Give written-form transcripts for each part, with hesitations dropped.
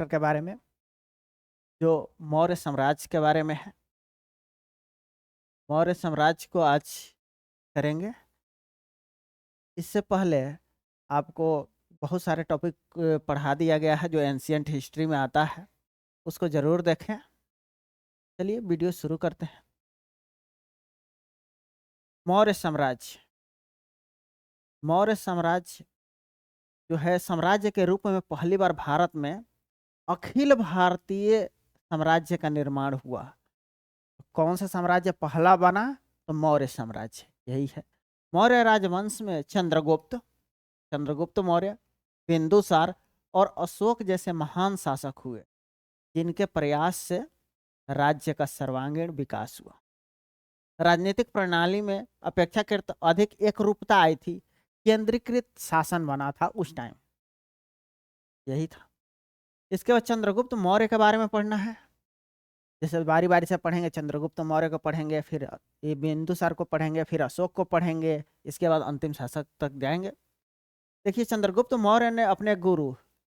Chapter के बारे में जो मौर्य साम्राज्य के बारे में है। मौर्य साम्राज्य को आज करेंगे। इससे पहले आपको बहुत सारे टॉपिक पढ़ा दिया गया है जो एंशियंट हिस्ट्री में आता है, उसको ज़रूर देखें। चलिए वीडियो शुरू करते हैं। मौर्य साम्राज्य। मौर्य साम्राज्य जो है साम्राज्य के रूप में पहली बार भारत में अखिल भारतीय साम्राज्य का निर्माण हुआ। कौन सा साम्राज्य पहला बना? तो मौर्य साम्राज्य यही है। मौर्य राजवंश में चंद्रगुप्त मौर्य, बिंदुसार और अशोक जैसे महान शासक हुए, जिनके प्रयास से राज्य का सर्वांगीण विकास हुआ। राजनीतिक प्रणाली में अपेक्षाकृत अधिक एकरूपता आई थी। केंद्रीकृत शासन बना था उस टाइम, यही था। इसके बाद चंद्रगुप्त मौर्य के बारे में पढ़ना है। जैसे बारी बारी से पढ़ेंगे, चंद्रगुप्त मौर्य को पढ़ेंगे, फिर ये बिंदुसार को पढ़ेंगे, फिर अशोक को पढ़ेंगे, इसके बाद अंतिम शासक तक जाएंगे। देखिए, चंद्रगुप्त मौर्य ने अपने गुरु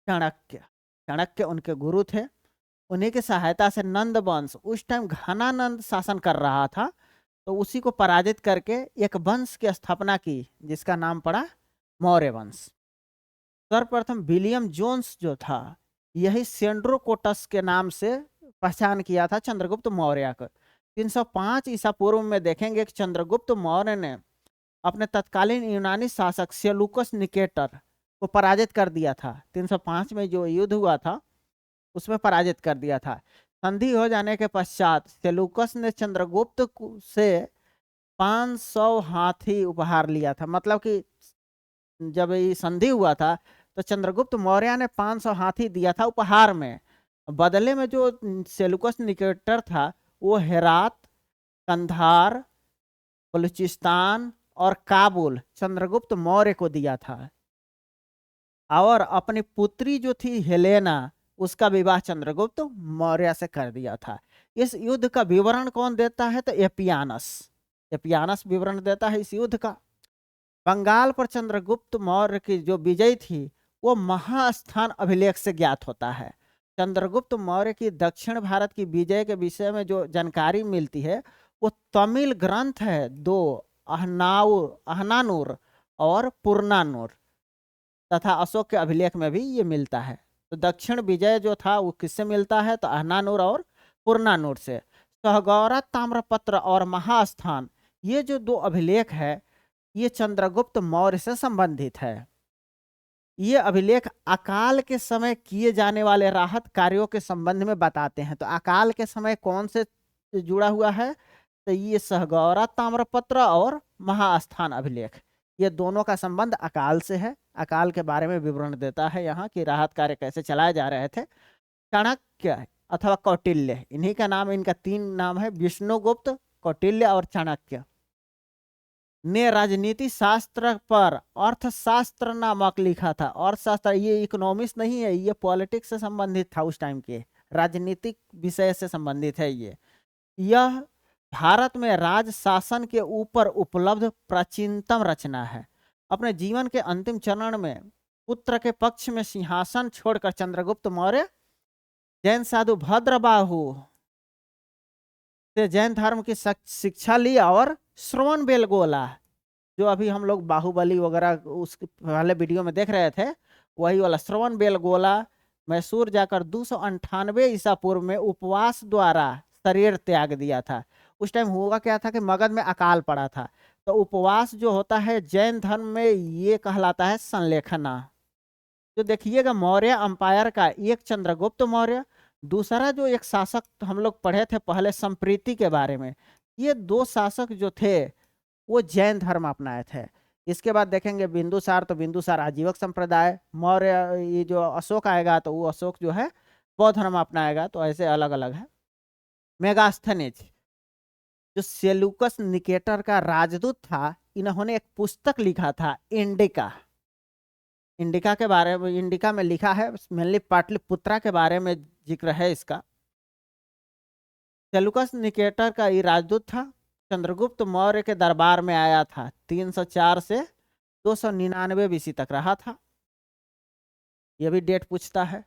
चाणक्य उनके गुरु थे। उन्हीं की सहायता से नंद वंश, उस टाइम घनानंद शासन कर रहा था, तो उसी को पराजित करके एक वंश की स्थापना की जिसका नाम पड़ा मौर्य वंश। सर्वप्रथम विलियम जोन्स जो था, यही सेंड्रोकोटस के नाम से पहचान किया था चंद्रगुप्त मौर्य को। 305 ईसा पूर्व में देखेंगे कि चंद्रगुप्त मौर्य ने अपने तत्कालीन यूनानी शासक सेलूकस निकेटर को पराजित कर दिया था। 305 में जो युद्ध हुआ था उसमें पराजित कर दिया था। संधि हो जाने के पश्चात सेलूकस ने चंद्रगुप्त से 500 हाथी उपहार लिया था। मतलब कि जब ये संधि हुआ था तो चंद्रगुप्त मौर्य ने 500 हाथी दिया था उपहार में। बदले में जो सेलूकस निकेटर था वो हेरात, कंधार, बलूचिस्तान और काबुल चंद्रगुप्त मौर्य को दिया था। और अपनी पुत्री जो थी हेलेना, उसका विवाह चंद्रगुप्त मौर्य से कर दिया था। इस युद्ध का विवरण कौन देता है? तो एपियानस विवरण देता है इस युद्ध का। बंगाल पर चंद्रगुप्त मौर्य की जो विजय थी वो महास्थान अभिलेख से ज्ञात होता है। चंद्रगुप्त मौर्य की दक्षिण भारत की विजय के विषय में जो जानकारी मिलती है वो तमिल ग्रंथ है दो, अहनानूर और पुरनानूर, तथा अशोक के अभिलेख में भी ये मिलता है। तो दक्षिण विजय जो था वो किससे मिलता है? तो अहनानूर और पुरनानूर से। सहगौरा ताम्रपत्र और महास्थान, ये जो दो अभिलेख है ये चंद्रगुप्त मौर्य से संबंधित है। ये अभिलेख अकाल के समय किए जाने वाले राहत कार्यों के संबंध में बताते हैं। तो अकाल के समय कौन से जुड़ा हुआ है? तो ये सहगौरा ताम्रपत्र और महास्थान अभिलेख, ये दोनों का संबंध अकाल से है। अकाल के बारे में विवरण देता है यहाँ कि राहत कार्य कैसे चलाए जा रहे थे। चाणक्य अथवा कौटिल्य, इन्हीं का नाम, इनका 3 नाम है, विष्णुगुप्त, कौटिल्य और चाणक्य, ने राजनीति शास्त्र पर अर्थशास्त्र नामक लिखा था। अर्थशास्त्र ये इकोनॉमिक्स नहीं है, ये पॉलिटिक्स से संबंधित था, उस टाइम के राजनीतिक विषय से संबंधित है। यह भारत में राज शासन के ऊपर उपलब्ध प्राचीनतम रचना है। अपने जीवन के अंतिम चरण में पुत्र के पक्ष में सिंहासन छोड़कर चंद्रगुप्त मौर्य जैन साधु भद्रबाहु से जैन धर्म की शिक्षा ली और श्रवण बेलगोला, जो अभी हम लोग बाहुबली वगैरह उस पहले वीडियो में देख रहे थे, वही वाला श्रवण बेलगोला मैसूर जाकर 298 ईसा पूर्व में उपवास द्वारा शरीर त्याग दिया था। उस टाइम हुआ क्या था कि मगध में अकाल पड़ा था, तो उपवास जो होता है जैन धर्म में ये कहलाता है संलेखना। तो देखिएगा मौर्य अंपायर का एक चंद्रगुप्त मौर्य, दूसरा जो एक शासक हम लोग पढ़े थे पहले संप्रीति के बारे में, ये 2 शासक जो थे वो जैन धर्म अपनाए थे। इसके बाद देखेंगे बिंदुसार, तो बिंदुसार आजीवक संप्रदाय। मौर्य ये जो अशोक आएगा तो वो अशोक जो है बौद्ध धर्म अपनाएगा। तो ऐसे अलग अलग है। मेगास्थनीज जो सेलूकस निकेटर का राजदूत था, इन्होंने एक पुस्तक लिखा था इंडिका। इंडिका के बारे में, इंडिका में लिखा है मेनली पाटलिपुत्रा के बारे में जिक्र है इसका। सेलूकस निकेटर का ये राजदूत था, चंद्रगुप्त मौर्य के दरबार में आया था। 304 से 299 BC तक रहा था। यह भी डेट पूछता है।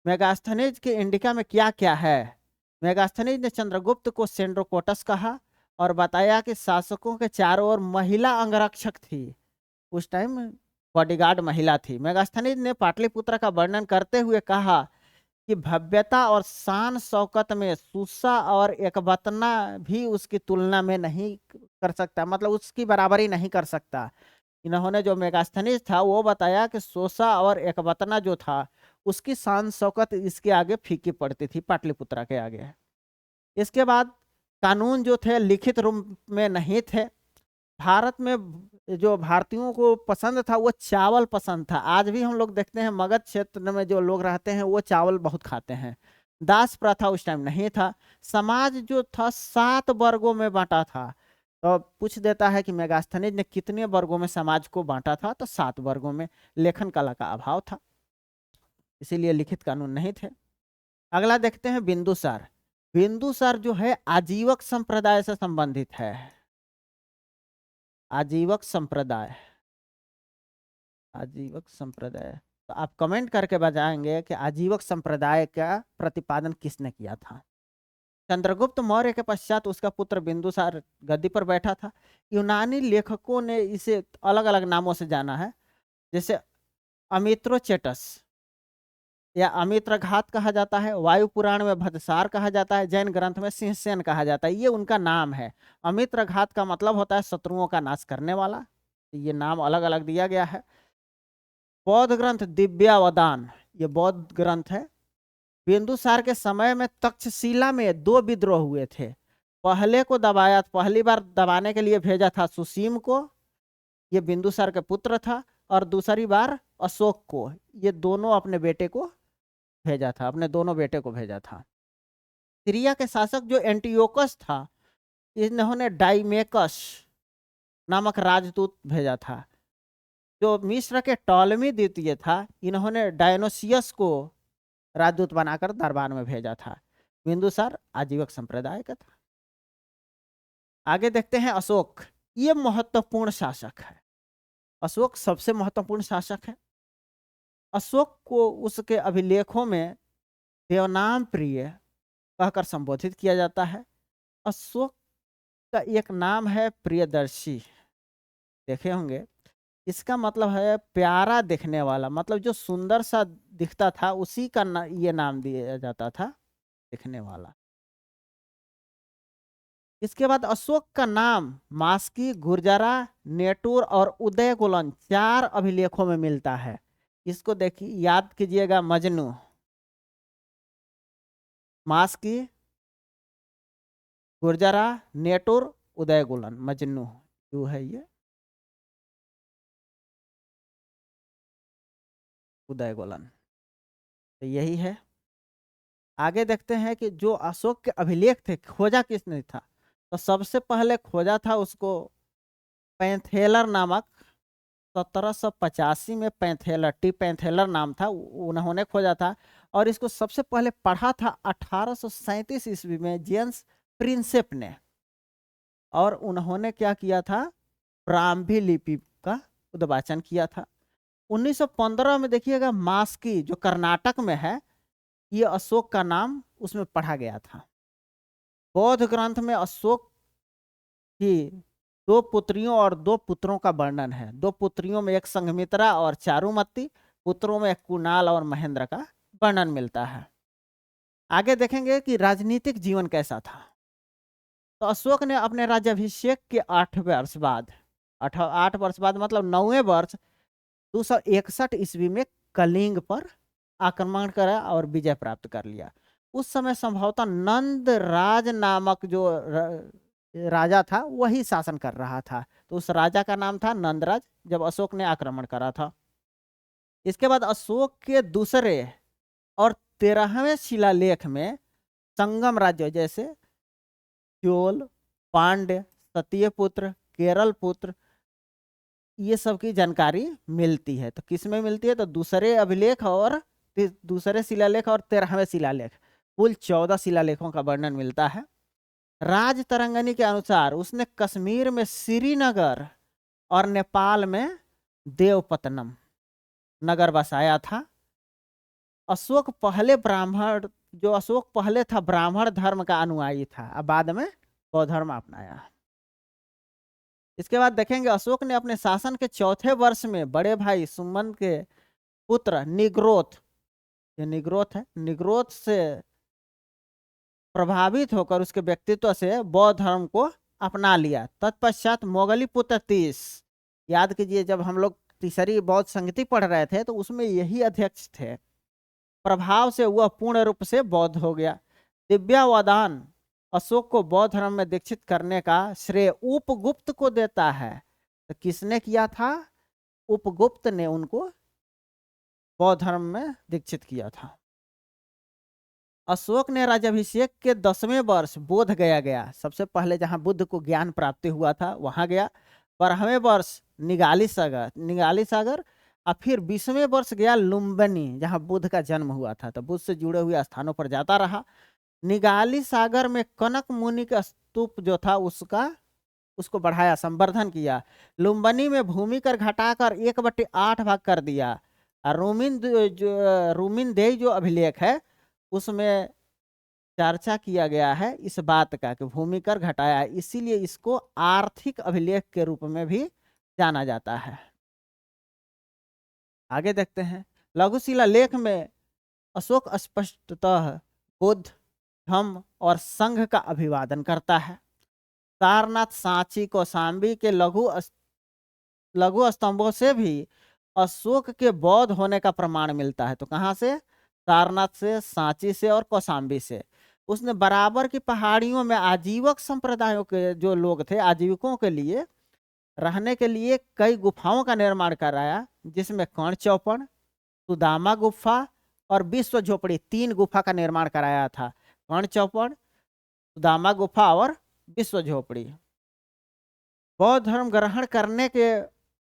मेगास्थनीज के इंडिका में क्या क्या है? मेगास्थनीज ने चंद्रगुप्त को सेंड्रोकोटस कहा और बताया कि शासकों के चारों ओर महिला अंगरक्षक थी। उस टाइम बॉडीगार्ड महिला थी। मेगास्थनीज ने पाटलिपुत्र का वर्णन करते हुए कहा कि भव्यता और शान शौकत में सुसा और एकबतना भी उसकी तुलना में नहीं कर सकता, मतलब उसकी बराबरी नहीं कर सकता। इन्होंने जो मेगास्थनीज था वो बताया कि सोसा और एकबतना जो था उसकी शान शौकत इसके आगे फीकी पड़ती थी, पाटलिपुत्रा के आगे। इसके बाद कानून जो थे लिखित रूप में नहीं थे। भारत में जो भारतीयों को पसंद था वो चावल पसंद था। आज भी हम लोग देखते हैं मगध क्षेत्र में जो लोग रहते हैं वो चावल बहुत खाते हैं। दास प्रथा उस टाइम नहीं था। समाज जो था 7 वर्गों में बांटा था। तो पूछ देता है कि मेगास्थनीज ने कितने वर्गों में समाज को बांटा था, तो 7 वर्गों में। लेखन कला का अभाव था, इसीलिए लिखित कानून नहीं थे। अगला देखते हैं बिंदुसार। बिंदुसार जो है आजीवक संप्रदाय से संबंधित है। आजीवक संप्रदाय, आजीवक संप्रदाय। तो आप कमेंट करके बताएंगे कि आजीवक संप्रदाय का प्रतिपादन किसने किया था? चंद्रगुप्त मौर्य के पश्चात उसका पुत्र बिंदुसार गद्दी पर बैठा था। यूनानी लेखकों ने इसे अलग अलग नामों से जाना है, जैसे अमित्रोचेटस या अमित्रघात कहा जाता है, वायु पुराण में भद्रसार कहा जाता है, जैन ग्रंथ में सिंहसेन कहा जाता है। ये उनका नाम है। अमित्रघात का मतलब होता है शत्रुओं का नाश करने वाला। ये नाम अलग अलग दिया गया है। बौद्ध ग्रंथ दिव्यावदान, ये बौद्ध ग्रंथ है। बिंदुसार के समय में तक्षशिला में 2 विद्रोह हुए थे। पहले को दबाया, पहली बार दबाने के लिए भेजा था सुसीम को, ये बिंदुसार के पुत्र था। और दूसरी बार अशोक को, ये दोनों अपने बेटे को भेजा था, अपने दोनों बेटे को भेजा था। सीरिया के शासक जो एंटियोकस था, इन्होंने डाइमेकस नामक राजदूत भेजा था। जो मिस्र के टॉलमी द्वितीय था, इन्होंने डायनोसियस को राजदूत बनाकर दरबार में भेजा था। बिंदुसार आजीवक संप्रदाय का था। आगे देखते हैं अशोक। ये महत्वपूर्ण शासक है। अशोक सबसे महत्वपूर्ण शासक है। अशोक को उसके अभिलेखों में देवनाम प्रिय कहकर संबोधित किया जाता है। अशोक का एक नाम है प्रियदर्शी, देखे होंगे। इसका मतलब है प्यारा दिखने वाला, मतलब जो सुंदर सा दिखता था उसी का ये नाम दिया जाता था, दिखने वाला। इसके बाद अशोक का नाम मास्की, गुर्जरा, नेटूर और उदयगुलन 4 अभिलेखों में मिलता है। इसको देखिए, याद कीजिएगा। मजनू, मास्की, गुर्जरा, नेटूर, उदयगुलन। मजनू जो है ये उदयगुलन, तो यही है। आगे देखते हैं कि जो अशोक के अभिलेख थे खोजा किसने था। तो सबसे पहले खोजा था उसको पैंथेलर नामक, 1785 में पैंथेलर, टी पैंथेलर नाम था, उन्होंने खोजा था। और इसको सबसे पहले पढ़ा था 1837 ईस्वी में जेम्स प्रिंसेप ने। और उन्होंने क्या किया था, ब्राह्मी लिपि का उद्वाचन किया था। 1915 में देखिएगा मास्की जो कर्नाटक में है, ये अशोक का नाम उसमें पढ़ा गया था। बौद्ध ग्रंथ में अशोक की 2 पुत्रियों और 2 पुत्रों का वर्णन है। 2 पुत्रियों में एक संघमित्रा और चारुमती, पुत्रों में एक कुणाल और महेंद्र का वर्णन मिलता है। आगे देखेंगे कि राजनीतिक जीवन कैसा था। तो अशोक ने अपने राज्याभिषेक के 8 वर्ष बाद, 8 वर्ष बाद मतलब 9वें वर्ष 261 ईस्वी में कलिंग पर आक्रमण करा और विजय प्राप्त कर लिया। उस समय संभवतः नंद राज नामक जो राजा था वही शासन कर रहा था। तो उस राजा का नाम था नंदराज, जब अशोक ने आक्रमण करा था। इसके बाद अशोक के दूसरे और 13वें शिलालेख में संगम राज्य जैसे चोल, पांड्य, सत्यपुत्र, केरल पुत्र, ये सब की जानकारी मिलती है। तो किस में मिलती है, तो दूसरे अभिलेख और दूसरे शिलालेख और 13वें शिलालेख, कुल 14 शिलालेखों का वर्णन मिलता है। राज तरंगनी के अनुसार उसने कश्मीर में श्रीनगर और नेपाल में देवपतनम नगर बसाया था। अशोक पहले ब्राह्मण, जो अशोक पहले था ब्राह्मण धर्म का अनुयायी था, अब बाद में बौद्ध धर्म अपनाया। इसके बाद देखेंगे अशोक ने अपने शासन के चौथे वर्ष में बड़े भाई सुमंत के पुत्र निग्रोथ, ये निग्रोथ है, निग्रोथ से प्रभावित होकर उसके व्यक्तित्व से बौद्ध धर्म को अपना लिया। तत्पश्चात मोगली पुत्र तीस, याद कीजिए जब हम लोग तीसरी बौद्ध संगति पढ़ रहे थे तो उसमें यही अध्यक्ष थे, प्रभाव से वह पूर्ण रूप से बौद्ध हो गया। दिव्यावदान अशोक को बौद्ध धर्म में दीक्षित करने का श्रेय उपगुप्त को देता है। तो किसने किया था? उपगुप्त ने उनको बौद्ध धर्म में दीक्षित किया था। अशोक ने राज्याभिषेक के 10वें वर्ष बोध गया गया, सबसे पहले जहां बुद्ध को ज्ञान प्राप्ति हुआ था वहां गया। 12वें वर्ष निगाली सागर और फिर 20वें वर्ष गया लुम्बिनी, जहां बुद्ध का जन्म हुआ था। तो बुद्ध से जुड़े हुए स्थानों पर जाता रहा। निगाली सागर में कनक मुनि का स्तूप जो था उसको बढ़ाया, संवर्धन किया। लुम्बिनी में भूमि कर घटाकर 1/8 भाग कर दिया। और रूमिन देई जो अभिलेख है उसमें चर्चा किया गया है इस बात का कि भूमि कर घटाया, इसीलिए इसको आर्थिक अभिलेख के रूप में भी जाना जाता है। आगे देखते हैं, लघु शिलालेख में अशोक स्पष्टतः बुद्ध धम्म और संघ का अभिवादन करता है। सारनाथ, सांची, कौशाम्बी के लघु स्तंभों से भी अशोक के बौद्ध होने का प्रमाण मिलता है। तो कहाँ से? सारनाथ से, सांची से और कौशाम्बी से। उसने बराबर की पहाड़ियों में आजीवक संप्रदायों के जो लोग थे, आजीविकों के लिए रहने के लिए कई गुफाओं का निर्माण कराया, जिसमें कर्ण चौपड़, सुदामा गुफा और विश्व झोपड़ी, 3 गुफा का निर्माण कराया था। कर्ण चौपड़, सुदामा गुफा और विश्व झोपड़ी। बौद्ध धर्म ग्रहण करने के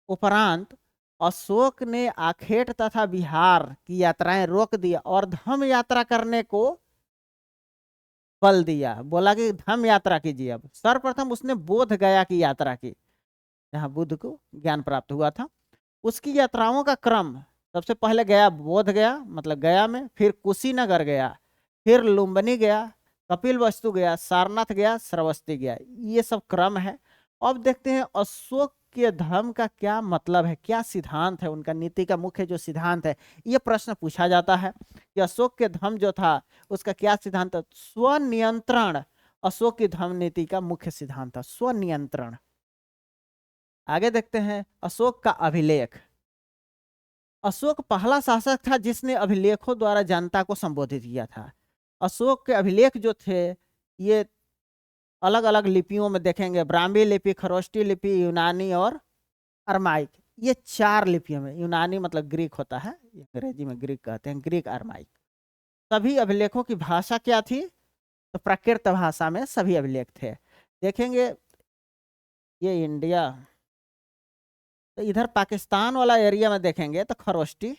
उपरांत अशोक ने आखेट तथा बिहार की यात्राएं रोक दी और धम्म यात्रा करने को बल दिया, बोला कि धम्म यात्रा कीजिए। अब सर्वप्रथम उसने बोध गया की यात्रा की, जहां बुद्ध को ज्ञान प्राप्त हुआ था। उसकी यात्राओं का क्रम, सबसे पहले गया बोध गया, मतलब गया में, फिर कुशीनगर गया, फिर लुम्बिनी गया, कपिल वस्तु गया, सारनाथ गया, श्रावस्ती गया, ये सब क्रम है। अब देखते हैं अशोक के धर्म का क्या मतलब है, क्या सिद्धांत है, उनका नीति का मुख्य जो सिद्धांत है, ये प्रश्न पूछा जाता है कि अशोक के धर्म जो था उसका क्या सिद्धांत है। स्वनियंत्रण अशोक की धर्म नीति का मुख्य सिद्धांत था, स्वनियंत्रण। आगे देखते हैं अशोक का अभिलेख। अशोक पहला शासक था जिसने अभिलेखों द्वारा जनता को संबोधित किया था। अशोक के अभिलेख जो थे ये अलग अलग लिपियों में देखेंगे, ब्राह्मी लिपि, खरोष्टी लिपि, यूनानी और अरमाइक, ये 4 लिपियों में। यूनानी मतलब ग्रीक होता है, अंग्रेजी में ग्रीक कहते हैं, ग्रीक अरमाइक। सभी अभिलेखों की भाषा क्या थी? तो प्राकृत भाषा में सभी अभिलेख थे। देखेंगे ये इंडिया, तो इधर पाकिस्तान वाला एरिया में देखेंगे तो खरोष्टी,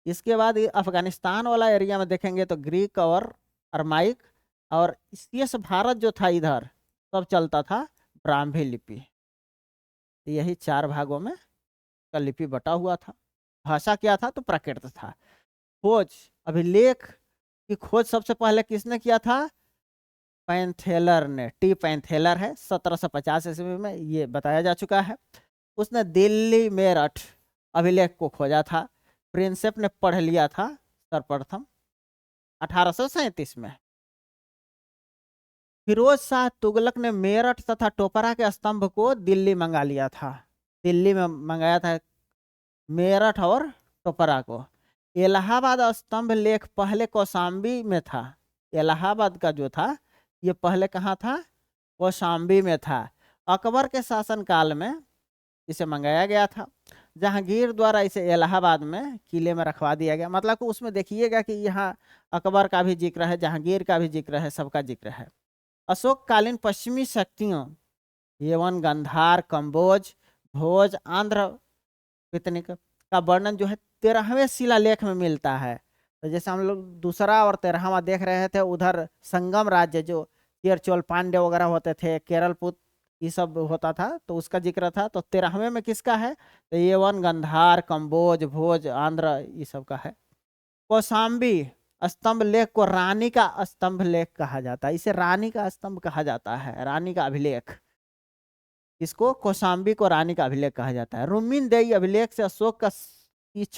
इसके बाद अफगानिस्तान वाला एरिया में देखेंगे तो ग्रीक और अरमाइक, और शेष भारत जो था इधर सब चलता था ब्राह्मी लिपि। यही 4 भागों में का लिपि बटा हुआ था। भाषा क्या था? तो प्राकृत था। खोज, अभिलेख की खोज सबसे पहले किसने किया था? पैंथेलर ने, टी पैंथेलर है, 1750 ईस्वी में, ये बताया जा चुका है। उसने दिल्ली मेरठ अभिलेख को खोजा था। प्रिंसेप ने पढ़ लिया था सर्वप्रथम 1837 में। फिरोज शाह तुगलक ने मेरठ तथा टोपरा के स्तंभ को दिल्ली मंगा लिया था, दिल्ली में मंगाया था मेरठ और टोपरा को। इलाहाबाद स्तंभ लेख पहले कौशाम्बी में था। इलाहाबाद का जो था ये पहले कहाँ था? कौशाम्बी में था। अकबर के शासनकाल में इसे मंगाया गया था। जहांगीर द्वारा इसे इलाहाबाद में किले में रखवा दिया गया। मतलब कि उसमें देखिएगा कि यहाँ अकबर का भी जिक्र है, जहांगीर का भी जिक्र है, सबका जिक्र है। अशोक कालीन पश्चिमी शक्तियों यवन, गांधार, कंबोज, भोज, आंध्र पितनिक का वर्णन जो है 13वें शिलालेख में मिलता है। तो जैसे हम लोग दूसरा और 13वां देख रहे थे, उधर संगम राज्य जो चेर चोल पांड्य वगैरह होते थे, केरल पुत्र ये सब होता था, तो उसका जिक्र था। तो 13वें में किसका है? तो यवन, गंधार, कंबोज, भोज, आंध्र, ये सब का है। कौशाम्बी स्तंभ लेख को रानी का स्तंभ लेख कहा जाता है। इसे रानी का स्तंभ कहा जाता है, रानी का अभिलेख। इसको कौशाम्बी को रानी का अभिलेख कहा जाता है। रुमिनदेई अभिलेख से अशोक का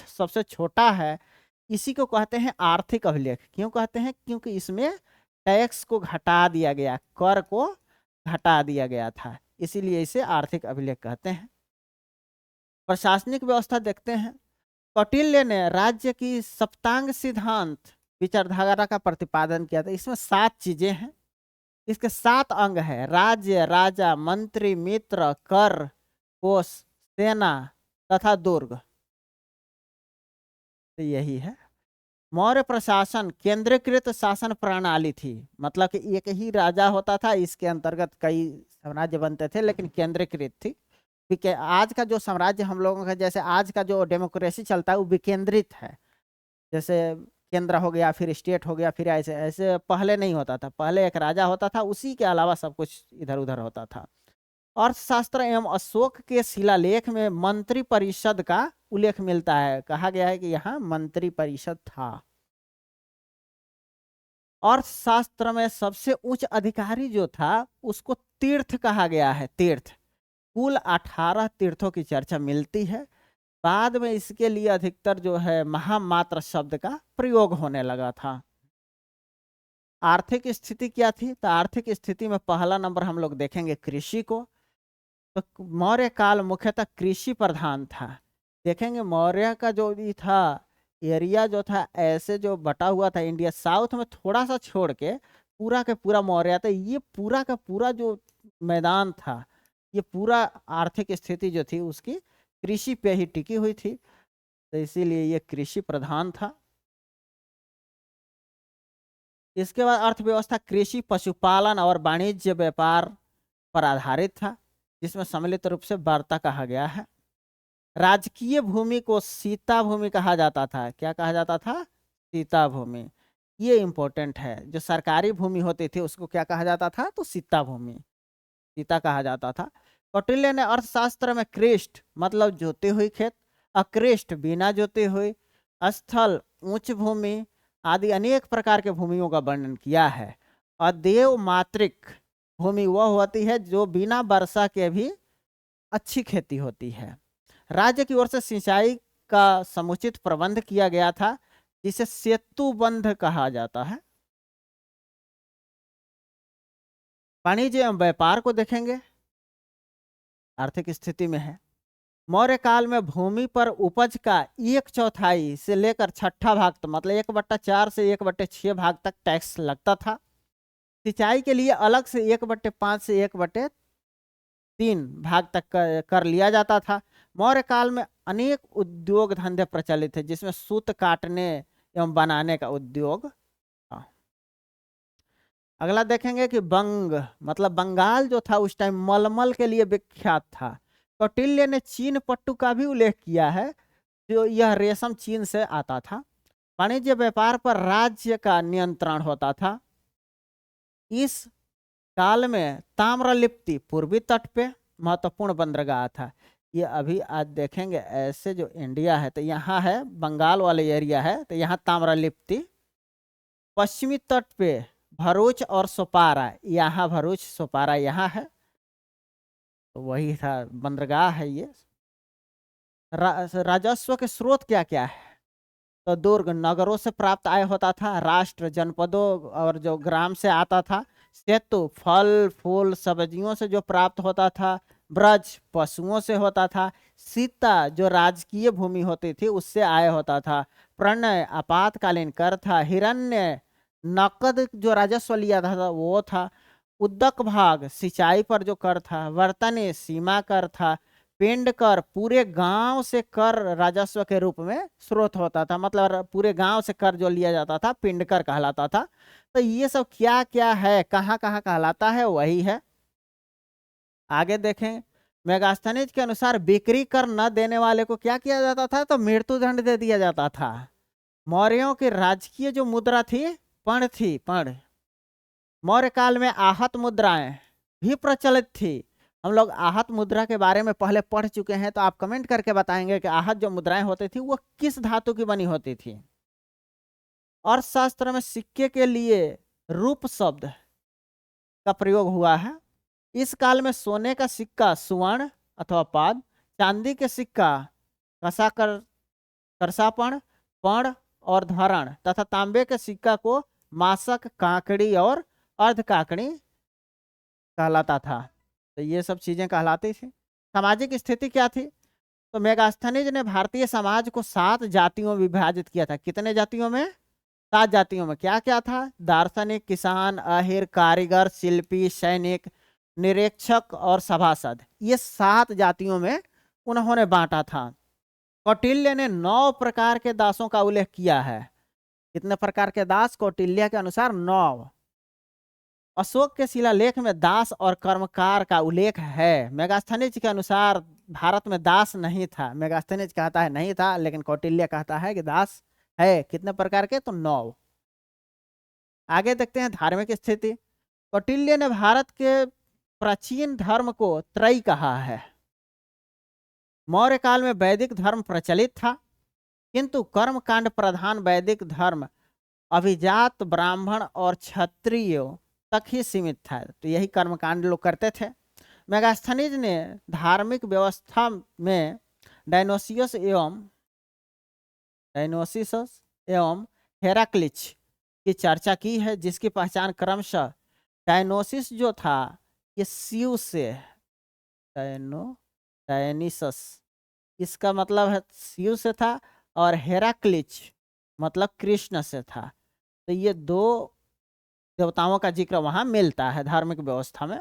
सबसे छोटा है। इसी को कहते हैं आर्थिक अभिलेख। क्यों कहते हैं? क्योंकि इसमें टैक्स को घटा दिया गया, कर को घटा दिया गया था, इसीलिए इसे आर्थिक अभिलेख कहते हैं। प्रशासनिक व्यवस्था देखते हैं। कौटिल्य ने राज्य की सप्तांग सिद्धांत विचारधारा का प्रतिपादन किया था। इसमें 7 चीजें हैं। इसके 7 अंग है: राज्य, राजा, मंत्री, मित्र, कर, कोष, सेना तथा दुर्ग। तो यही है। मौर्य प्रशासन केंद्रीकृत शासन प्रणाली थी, मतलब कि एक ही राजा होता था, इसके अंतर्गत कई साम्राज्य बनते थे, लेकिन केंद्रीकृत थी। आज का जो साम्राज्य हम लोगों का, जैसे आज का जो डेमोक्रेसी चलता है, वो विकेंद्रित है। जैसे केंद्र हो गया, फिर स्टेट हो गया, फिर ऐसे ऐसे पहले नहीं होता था। पहले एक राजा होता था, उसी के अलावा सब कुछ इधर उधर होता था। अर्थशास्त्र एवं अशोक के शिलालेख में मंत्री परिषद का उल्लेख मिलता है। कहा गया है कि यहाँ मंत्री परिषद था। अर्थशास्त्र में सबसे उच्च अधिकारी जो था उसको तीर्थ कहा गया है। तीर्थ, कुल 18 तीर्थों की चर्चा मिलती है। बाद में इसके लिए अधिकतर जो है महामात्र शब्द का प्रयोग होने लगा था। आर्थिक स्थिति क्या थी? तो आर्थिक स्थिति में पहला नंबर हम लोग देखेंगे कृषि को। तो मौर्य काल मुख्यतः कृषि प्रधान था। देखेंगे मौर्य का जो भी था एरिया जो था, ऐसे जो बटा हुआ था इंडिया, साउथ में थोड़ा सा छोड़ के पूरा के पूरा मौर्य था। ये पूरा का पूरा जो मैदान था, ये पूरा आर्थिक स्थिति जो थी उसकी कृषि पे ही टिकी हुई थी, तो इसीलिए ये कृषि प्रधान था। इसके बाद अर्थव्यवस्था कृषि, पशुपालन और वाणिज्य व्यापार पर आधारित था, जिसमें सम्मिलित रूप से वार्ता कहा गया है। राजकीय भूमि को सीता भूमि कहा जाता था। क्या कहा जाता था? सीता भूमि। ये इंपॉर्टेंट है। जो सरकारी भूमि होती थी उसको क्या कहा जाता था? तो सीता भूमि, सीता कहा जाता था। कौटिल्य ने अर्थशास्त्र में कृष्ट मतलब जोती हुई खेत, अकृष्ट बिना जोती हुई, स्थल उच्च भूमि आदि अनेक प्रकार के भूमियों का वर्णन किया है। अदेव मातृक भूमि वह होती है जो बिना वर्षा के भी अच्छी खेती होती है। राज्य की ओर से सिंचाई का समुचित प्रबंध किया गया था, जिसे सेतुबंध कहा जाता है। वाणिज्य एवं व्यापार को देखेंगे। आर्थिक स्थिति में है। मौर्य काल में भूमि पर उपज का 1/4 से लेकर 6ठा भाग, तो मतलब 1/4 से 1/6 भाग तक टैक्स लगता था। सिंचाई के लिए अलग से 1/5 से 1/3 भाग तक कर लिया जाता था। मौर्य काल में अनेक उद्योग धंधे प्रचलित थे, जिसमें सूत काटने एवं बनाने का उद्योग था। अगला देखेंगे कि बंग मतलब बंगाल जो था उस टाइम मलमल के लिए विख्यात था। कौटिल्य ने चीन पट्टू का भी उल्लेख किया है, जो यह रेशम चीन से आता था। वाणिज्य व्यापार पर राज्य का नियंत्रण होता था। इस काल में ताम्रलिप्ति पूर्वी तट पे महत्वपूर्ण बंदरगाह था। ये अभी आज देखेंगे ऐसे जो इंडिया है, तो यहाँ है बंगाल वाले एरिया है, तो यहाँ ताम्रलिप्ति। पश्चिमी तट पे भरूच और सोपारा, यहाँ भरूच सोपारा यहाँ है, तो वही था बंदरगाह है ये। राजस्व के स्रोत क्या क्या है? तो दुर्ग नगरों से प्राप्त आय होता था, राष्ट्र जनपदों और जो ग्राम से आता था, सेतु फल फूल सब्जियों से जो प्राप्त होता था, ब्रज पशुओं से होता था, सीता जो राजकीय भूमि होती थी उससे आय होता था, प्रणय आपातकालीन कर था, हिरण्य नकद जो राजस्व लिया था वो था, उद्दक भाग सिंचाई पर जो कर था, वर्तने सीमा कर था, पिंड कर पूरे गांव से कर राजस्व के रूप में स्रोत होता था, मतलब पूरे गांव से कर जो लिया जाता था पिंड कर कहलाता था। तो ये सब क्या क्या है, कहाँ कहाँ कहलाता है, वही है। आगे देखें, मेगास्थनीज के अनुसार बिक्री कर न देने वाले को क्या किया जाता था? तो मृत्युदंड दे दिया जाता था। मौर्यों की राजकीय जो मुद्रा थी पण थी, पण। मौर्य काल में आहत मुद्राएं भी प्रचलित थी। हम लोग आहत मुद्रा के बारे में पहले पढ़ चुके हैं, तो आप कमेंट करके बताएंगे कि आहत जो मुद्राएं होती थी वो किस धातु की बनी होती थी। अर्थशास्त्र में सिक्के के लिए रूप शब्द का प्रयोग हुआ है। इस काल में सोने का सिक्का सुवर्ण अथवा पाद, चांदी के सिक्का कसाकर करसापण, पण और धरण तथा तांबे के सिक्का को मासक, काकड़ी और अर्ध काकड़ी कहलाता था। तो ये सब चीजें कहलाती थी। सामाजिक स्थिति क्या थी? तो मेगास्थनीज ने भारतीय समाज को 7 जातियों में विभाजित किया था। कितने जातियों में? 7 जातियों में। क्या क्या था? दार्शनिक, किसान, अहिर, कारीगर, शिल्पी, सैनिक, निरीक्षक और सभासद। ये 7 जातियों में उन्होंने बांटा था। कौटिल्य ने 9 प्रकार के दासों का उल्लेख किया है। कितने प्रकार के दास? कौटिल्य के अनुसार 9। अशोक के शिलालेख में दास और कर्मकार का उल्लेख है। मेगास्थनीज के अनुसार भारत में दास नहीं था। मेगास्थनीज कहता है नहीं था, लेकिन कौटिल्य कहता है कि दास है। कितने प्रकार के? तो 9। आगे देखते हैं धार्मिक स्थिति। कौटिल्य ने भारत के प्राचीन धर्म को त्रयी कहा है। मौर्य काल में वैदिक धर्म प्रचलित था, किंतु कर्मकांड प्रधान वैदिक धर्म अभिजात ब्राह्मण और क्षत्रियों तक ही सीमित था। तो यही कर्मकांड लोग करते थे। मेगास्थनीज ने धार्मिक व्यवस्था में डायनोसियस एवं हेराक्लिच की चर्चा की है, जिसकी पहचान क्रमशः डायनोसिस जो था ये शिव से, डायनिसस इसका मतलब है शिव से था, और हेराक्लिच मतलब कृष्ण से था। तो ये 2 देवताओं का जिक्र वहां मिलता है धार्मिक व्यवस्था में।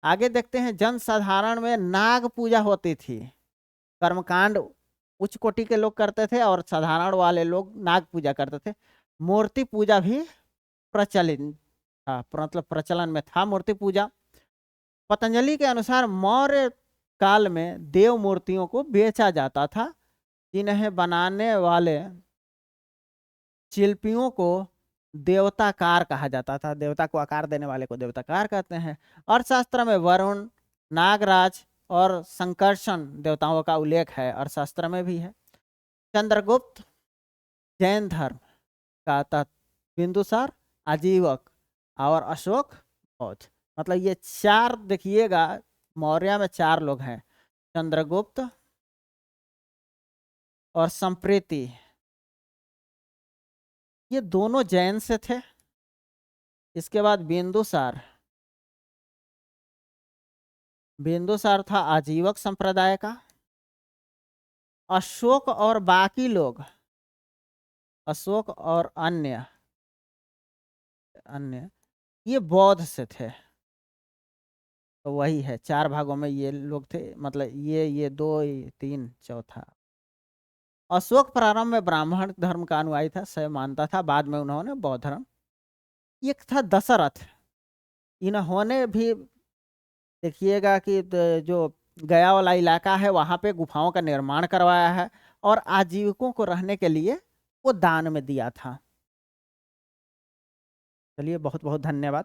आगे देखते हैं जनसाधारण में नाग पूजा होती थी। कर्मकांड उच्च कोटि के लोग करते थे और साधारण वाले लोग नाग पूजा करते थे। मूर्ति पूजा भी प्रचलित था, मतलब प्रचलन में था मूर्ति पूजा। पतंजलि के अनुसार मौर्य काल में देव मूर्तियों को बेचा जाता था, जिन्हें बनाने वाले शिल्पियों को देवताकार कहा जाता था। देवता को आकार देने वाले को देवताकार कहते हैं। अर्थशास्त्र में वरुण, नागराज और संकर्षण देवताओं का उल्लेख है, अर्थशास्त्र में भी है। चंद्रगुप्त जैन धर्म का था, बिंदुसार आजीवक और अशोक बौद्ध। मतलब ये 4 देखिएगा, मौर्य में 4 लोग हैं, चंद्रगुप्त और संप्रीति, ये दोनों जैन से थे। इसके बाद बिंदुसार था आजीवक संप्रदाय का। अशोक और बाकी लोग, अशोक और अन्य ये बौद्ध से थे। तो वही है, 4 भागों में ये लोग थे, मतलब ये 2, 3, चौथा। अशोक प्रारंभ में ब्राह्मण धर्म का अनुयायी था, शैव मानता था। बाद में उन्होंने बौद्ध धर्म। एक था दशरथ, इन्होंने भी देखिएगा कि जो गया वाला इलाका है वहां पे गुफाओं का निर्माण करवाया है, और आजीविकों को रहने के लिए वो दान में दिया था। चलिए, बहुत बहुत धन्यवाद।